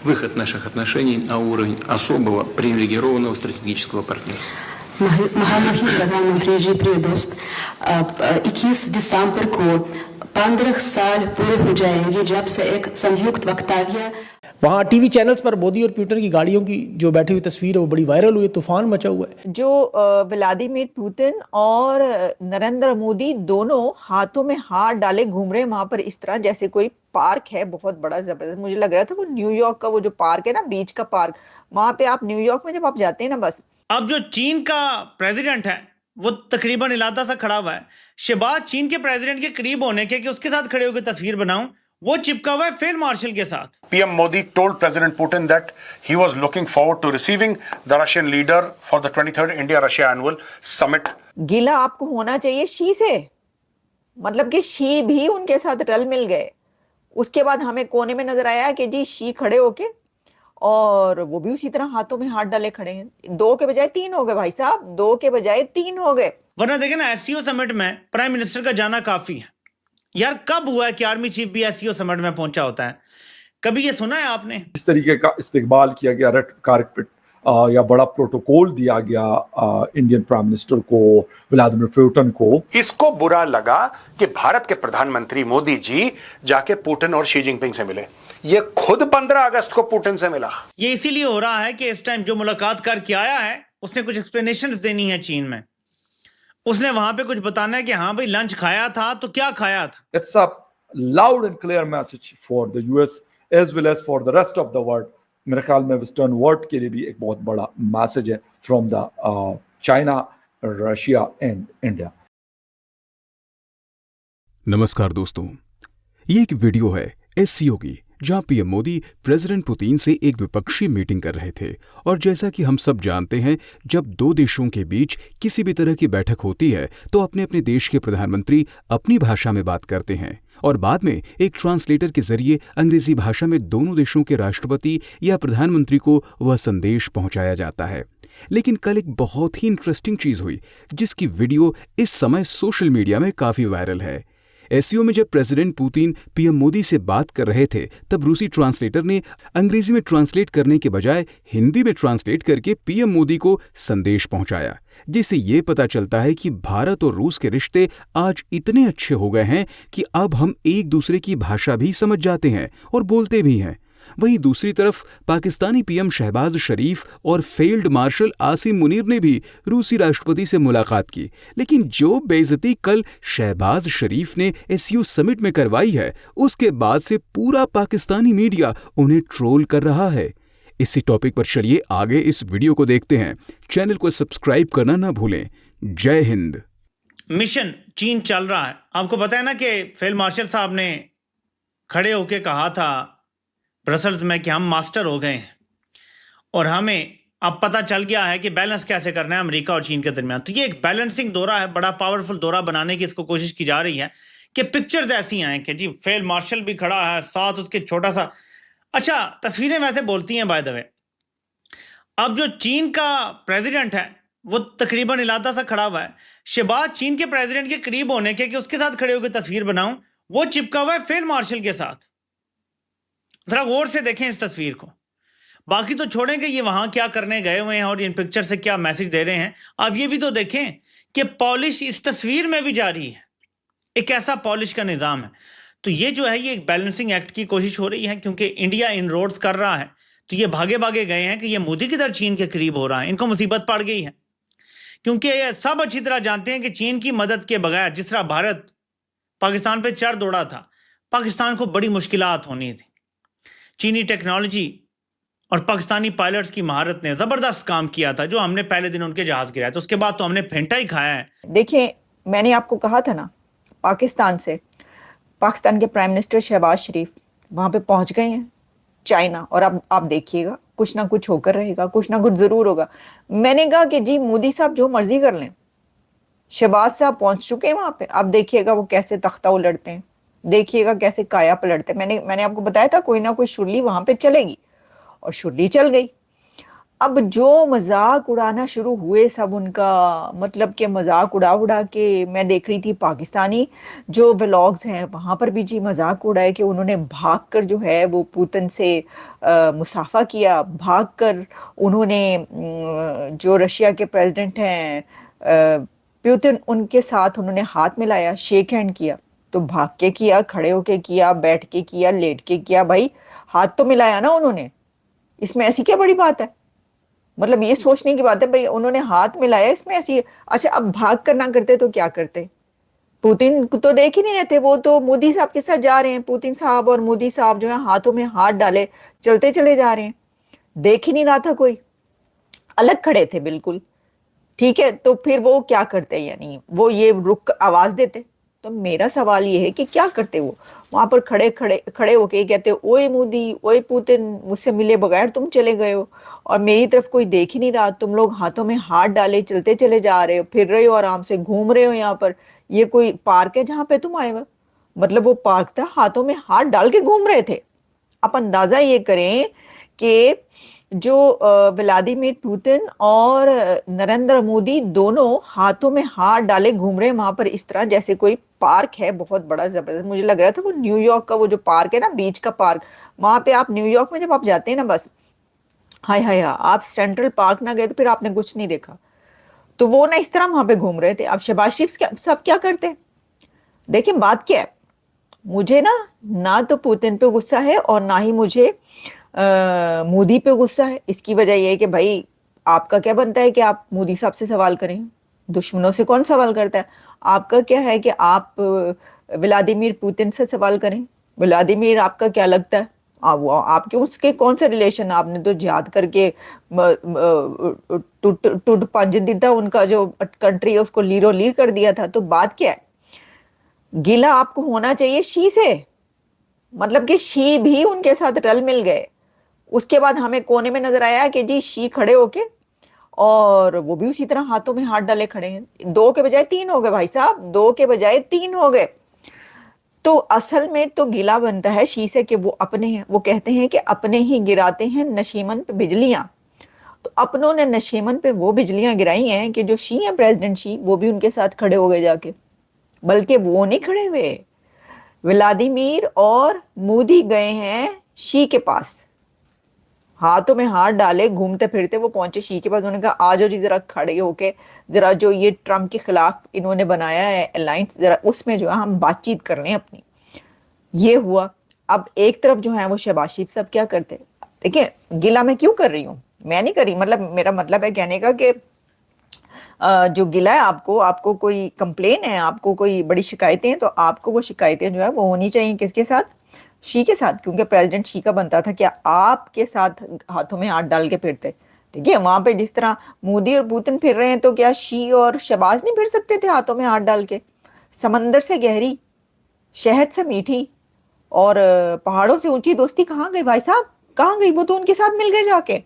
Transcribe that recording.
выход наших отношений на уровень особого привилегированного стратегического партнерства. महामहिम प्रधानमंत्री जी प्रिय दोस्त, 21 दिसंबर को 15 साल पूरे हो जाएंगे जब से एक संयुक्त वक्तव्य वहाँ टीवी चैनल्स पर मोदी और पुतिन की गाड़ियों की जो बैठी हुई तस्वीर है वो बड़ी वायरल हुई, तूफान मचा हुआ है। जो व्लादिमीर पुतिन और नरेंद्र मोदी दोनों हाथों में हाथ डाले घूम रहे हैं वहां पर, इस तरह जैसे कोई पार्क है बहुत बड़ा जबरदस्त। मुझे लग रहा था वो न्यूयॉर्क का वो जो पार्क है ना, बीच का पार्क, वहां पे आप न्यूयॉर्क में जब आप जाते हैं ना, बस। अब जो चीन का प्रेसिडेंट है वो तकरीबन इलादा सा खड़ा हुआ है। शहबाज चीन के प्रेसिडेंट के करीब होने के कि उसके साथ खड़े होकर तस्वीर बनाऊं, वो चिपका हुआ है फील्ड मार्शल के साथ। PM Modi told President Putin that he was looking forward to receiving the Russian leader for the 23rd India-Russia Annual Summit. गिला आपको होना चाहिए शी से, मतलब कि शी भी उनके साथ रल मिल गए। उसके बाद हमें कोने में नजर आया कि जी शी खड़े होके, और वो भी उसी तरह हाथों में हाथ डाले खड़े हैं। 2 के बजाय 3 हो गए भाई साहब, 2 के बजाय 3 हो गए। वरना देखें ना, SCO समिट में प्राइम मिनिस्टर का जाना काफी है। यार कब हुआ है कि आर्मी चीफ भी SCO समिट में पहुंचा होता है? कभी ये सुना है आपने? इस तरीके का इस्तेमाल किया गया रेड कारपेट या बड़ा प्रोटोकॉल दिया गया इंडियन प्राइम मिनिस्टर को, व्लादिमीर पुतिन को। इसको बुरा लगा कि भारत के प्रधानमंत्री मोदी जी जाके पुतिन और शी जिनपिंग से मिले। ये खुद 15 अगस्त को पुतिन से मिला। ये इसीलिए हो रहा है कि इस टाइम जो मुलाकात करके आया है उसने कुछ एक्सप्लेनेशंस देनी है चीन में। उसने वहां पे कुछ बताना है कि हाँ भाई लंच खाया था तो क्या खाया था। It's a loud and clear message for the US as well as for the rest of the world. मेरे ख्याल में वेस्टर्न वर्ल्ड के लिए भी एक बहुत बड़ा मैसेज है from the China, Russia and India. नमस्कार दोस्तों, ये एक वीडियो है SCO की, जहां PM मोदी प्रेसिडेंट पुतिन से एक विपक्षी मीटिंग कर रहे थे। और जैसा कि हम सब जानते हैं, जब दो देशों के बीच किसी भी तरह की बैठक होती है तो अपने अपने देश के प्रधानमंत्री अपनी भाषा में बात करते हैं और बाद में एक ट्रांसलेटर के जरिए अंग्रेजी भाषा में दोनों देशों के राष्ट्रपति या प्रधानमंत्री को वह संदेश पहुंचाया जाता है। लेकिन कल एक बहुत ही इंटरेस्टिंग चीज हुई जिसकी वीडियो इस समय सोशल मीडिया में काफी वायरल है। SCO में जब प्रेसिडेंट पुतिन PM मोदी से बात कर रहे थे तब रूसी ट्रांसलेटर ने अंग्रेजी में ट्रांसलेट करने के बजाय हिंदी में ट्रांसलेट करके PM मोदी को संदेश पहुंचाया, जिससे ये पता चलता है कि भारत और रूस के रिश्ते आज इतने अच्छे हो गए हैं कि अब हम एक दूसरे की भाषा भी समझ जाते हैं और बोलते भी हैं। वहीं दूसरी तरफ पाकिस्तानी PM शहबाज शरीफ और फील्ड मार्शल आसिम मुनीर ने भी रूसी राष्ट्रपति से मुलाकात की। लेकिन जो बेइज्जती कल शहबाज शरीफ ने SCO समिट में करवाई है, उसके बाद से पूरा पाकिस्तानी मीडिया उन्हें ट्रोल कर रहा है। इसी टॉपिक पर चलिए आगे इस वीडियो को देखते हैं। चैनल को सब्सक्राइब करना ना भूलें। जय हिंद। मिशन चीन चल रहा है। आपको पता है ना कि फील्ड मार्शल साहब ने खड़े होके कहा था ब्रसल्स में कि हम मास्टर हो गए हैं और हमें अब पता चल गया है कि बैलेंस कैसे करना है अमेरिका और चीन के दरमियान। तो ये एक बैलेंसिंग दौरा है, बड़ा पावरफुल दौरा बनाने की इसको कोशिश की जा रही है कि पिक्चर्स ऐसी आए कि जी फील्ड मार्शल भी खड़ा है, साथ उसके छोटा सा, अच्छा तस्वीरें वैसे बोलती हैं बाय द वे। अब जो चीन का प्रेसिडेंट है वो तकरीबन इलादा सा खड़ा हुआ है। शहबाज चीन के प्रेसिडेंट के करीब होने के कि उसके साथ खड़े होकर तस्वीर बनाऊं, वो चिपका हुआ है फील्ड मार्शल के साथ। जरा गौर से देखें इस तस्वीर को। बाकी तो छोड़ें कि ये वहां क्या करने गए हुए हैं और इन पिक्चर से क्या मैसेज दे रहे हैं। अब ये भी तो देखें कि पॉलिश इस तस्वीर में भी जारी है, एक ऐसा पॉलिश का निज़ाम है। तो ये जो है ये एक बैलेंसिंग एक्ट की कोशिश हो रही है, क्योंकि इंडिया इन रोड्स कर रहा है तो ये भागे भागे गए हैं कि ये मोदी किधर चीन के करीब हो रहा है। इनको मुसीबत पड़ गई है, क्योंकि ये सब अच्छी तरह जानते हैं कि चीन की मदद के बगैर जिस तरह भारत पाकिस्तान पे चढ़ दौड़ा था, पाकिस्तान को बड़ी मुश्किलात होनी थी। चीनी टेक्नोलॉजी और पाकिस्तानी पायलट्स की महारत ने जबरदस्त काम किया था, जो हमने पहले दिन उनके जहाज गिराया तो उसके बाद तो हमने फेंटा ही खाया है। देखिए, मैंने आपको कहा था ना, पाकिस्तान के प्राइम मिनिस्टर शहबाज शरीफ वहां पे पहुंच गए हैं चाइना, और अब आप देखिएगा कुछ ना कुछ होकर रहेगा, कुछ ना कुछ जरूर होगा। मैंने कहा कि जी मोदी साहब जो मर्जी कर लें, शहबाज साहब पहुंच चुके हैं वहां पे, अब देखिएगा वो कैसे तख्ता उलटते हैं, देखिएगा कैसे काया पलटते हैं। मैंने आपको बताया था कोई ना कोई शुरली वहां पे चलेगी, और शुरली चल गई। اب جو مذاق اڑانا شروع ہوئے سب ان کا، مطلب کہ مذاق اڑا کے میں دیکھ رہی تھی پاکستانی جو ولاگز ہیں وہاں پر بھی جی مذاق اڑائے کہ انہوں نے بھاگ کر جو ہے وہ پوتن سے مصافحہ کیا، بھاگ کر انہوں نے جو رشیا کے پریزیڈنٹ ہیں پیوتن ان کے ساتھ انہوں نے ہاتھ ملایا، شیک ہینڈ کیا. تو بھاگ کے کیا، کھڑے ہو کے کیا، بیٹھ کے کیا، لیٹ کے کیا، بھائی ہاتھ تو ملایا نا انہوں نے. اس میں ایسی کیا بڑی بات ہے؟ مطلب یہ سوچنے کی بات ہے بھائی انہوں نے ہاتھ ملایا، اس میں ایسی. اچھا اب بھاگ کر نہ کرتے تو کیا کرتے؟ پوتن تو دیکھ ہی نہیں رہتے، وہ تو مودی صاحب کے ساتھ جا رہے ہیں، پوتن صاحب اور مودی صاحب جو ہیں ہاتھوں میں ہاتھ ڈالے چلتے چلے جا رہے ہیں، دیکھ ہی نہیں رہا تھا کوئی، الگ کھڑے تھے بالکل. ٹھیک ہے تو پھر وہ کیا کرتے؟ یعنی وہ یہ رک آواز دیتے. تو میرا سوال یہ ہے کہ کیا کرتے وہ وہاں پر کھڑے ہو کے کہتے اوئے مودی اوئے پوتن مجھ سے ملے بغیر تم چلے گئے ہو اور میری طرف کوئی دیکھ ہی نہیں رہا، تم لوگ ہاتھوں میں ہاتھ ڈالے چلتے چلے جا رہے ہو، پھر رہے ہو آرام سے، گھوم رہے ہو یہاں پر. یہ کوئی پارک ہے جہاں پہ تم آئے ہو؟ مطلب وہ پارک تھا، ہاتھوں میں ہاتھ ڈال کے گھوم رہے تھے. آپ اندازہ یہ کریں کہ جو ولادیمیر پوتن اور نریندر مودی دونوں ہاتھوں میں ہاتھ ڈالے گھوم رہے ہیں وہاں پر اس طرح جیسے کوئی پارک ہے بہت بڑا زبردست. مجھے لگ رہا تھا وہ نیو یارک کا وہ جو پارک ہے نا، بیچ کا پارک، وہاں پہ آپ نیو یارک میں جب آپ جاتے ہیں نا بس ہائے ہائے آپ سینٹرل پارک نہ گئے تو پھر آپ نے کچھ نہیں دیکھا. تو وہ نہ اس طرح وہاں پہ گھوم رہے تھے. اب شہباز شریف سب کیا کرتے؟ دیکھیں بات کیا ہے، مجھے نہ تو پوتن پہ غصہ ہے اور نہ ہی مجھے مودی پہ غصہ ہے. اس کی وجہ یہ ہے کہ بھائی آپ کا کیا بنتا ہے کہ آپ مودی صاحب سے سوال کریں؟ دشمنوں سے کون سوال کرتا ہے؟ آپ کا کیا ہے کہ آپ ولادیمیر پوتن سے سوال کریں؟ ولادیمیر آپ کا کیا لگتا ہے؟ آپ کے اس کے کون سے ریلیشن؟ آپ نے تو جہاد کر کے ٹوٹ پنج دیتا ان کا جو کنٹری ہے اس کو لیرو لیر کر دیا تھا. تو بات کیا ہے؟ گلا آپ کو ہونا چاہیے شی سے، مطلب کہ شی بھی ان کے ساتھ رل مل گئے. اس کے بعد ہمیں کونے میں نظر آیا کہ جی شی کھڑے ہو کے اور وہ بھی اسی طرح ہاتھوں میں ہاتھ ڈالے کھڑے ہیں. 2 کے بجائے 3 ہو گئے بھائی صاحب، 2 کے بجائے 3 ہو گئے. تو اصل میں تو گلا بنتا ہے شی سے کہ وہ اپنے ہیں. وہ کہتے ہیں کہ اپنے ہی گراتے ہیں نشیمن پہ بجلیاں. تو اپنوں نے نشیمن پہ وہ بجلیاں گرائی ہیں کہ جو شی ہیں پریزیڈنٹ شی وہ بھی ان کے ساتھ کھڑے ہو گئے جا کے. بلکہ وہ نہیں کھڑے ہوئے، ولادیمیر اور مودی گئے ہیں شی کے پاس، ہاتھوں میں ہاتھ ڈالے گھومتے پھرتے وہ پہنچے شی کے پاس. انہوں نے کہا آجو جی ذرا کھڑے ہو کے ذرا جو یہ ٹرمپ کے خلاف انہوں نے بنایا ہے الائنس، ذرا اس میں جو ہے ہم بات چیت کر لیں اپنی. یہ ہوا. اب ایک طرف جو ہے وہ شہباز شریف صاحب کیا کرتے؟ دیکھیں گلا میں کیوں کر رہی ہوں، میں نہیں کر رہی، مطلب میرا مطلب ہے کہنے کا کہ جو گلا ہے آپ کو کوئی کمپلین ہے، آپ کو کوئی بڑی شکایتیں ہیں تو آپ کو وہ شکایتیں جو ہے وہ ہونی چاہیے کس کے ساتھ؟ شی کے ساتھ، کیونکہ پریزیڈنٹ شی کا بنتا تھا کہ آپ کے ساتھ ہاتھوں میں ہاتھ ڈال کے پھرتے. ٹھیک ہے، وہاں پہ جس طرح مودی اور پوتن پھر رہے ہیں تو کیا شی اور شہباز نہیں پھر سکتے تھے ہاتھوں میں ہاتھ ڈال کے؟ سمندر سے گہری، شہد سے میٹھی اور پہاڑوں سے اونچی دوستی کہاں گئی بھائی صاحب؟ کہاں گئی؟ وہ تو ان کے ساتھ مل گئے جا کے.